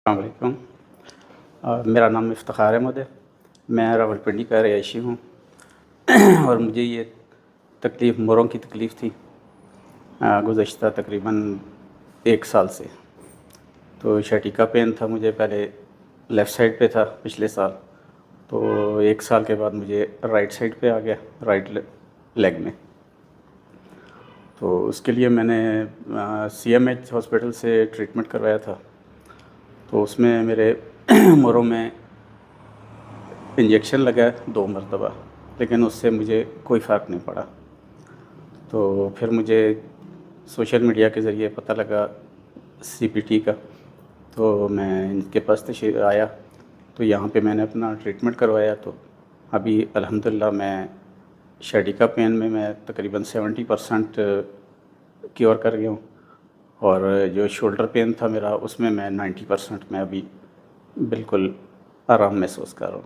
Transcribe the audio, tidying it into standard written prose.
अस्सलाम वालेकुम। मेरा नाम इफ्तिखार अहमद है। मैं रावलपिंडी का रहायशी हूँ और मुझे ये तकलीफ़ मोरों की तकलीफ़ थी गुज़श्ता तकरीबन 1 साल से। तो शैटिका पेन था मुझे, पहले लेफ़्ट साइड पे था पिछले साल, तो 1 साल के बाद मुझे राइट साइड पे आ गया, राइट लेग में। तो उसके लिए मैंने CMH हॉस्पिटल से ट्रीटमेंट करवाया था। तो उसमें मेरे मोरों में इंजेक्शन लगा 2 मरतबा, लेकिन उससे मुझे कोई फ़र्क नहीं पड़ा। तो फिर मुझे सोशल मीडिया के ज़रिए पता लगा CPT का, तो मैं इनके पास आया। तो यहाँ पे मैंने अपना ट्रीटमेंट करवाया। तो अभी अल्हम्दुलिल्लाह मैं शैटिका पेन में मैं तकरीबन 70% क्योर कर गया हूँ, और जो शोल्डर पेन था मेरा उसमें मैं 90% में अभी बिल्कुल आराम महसूस कर रहा हूँ।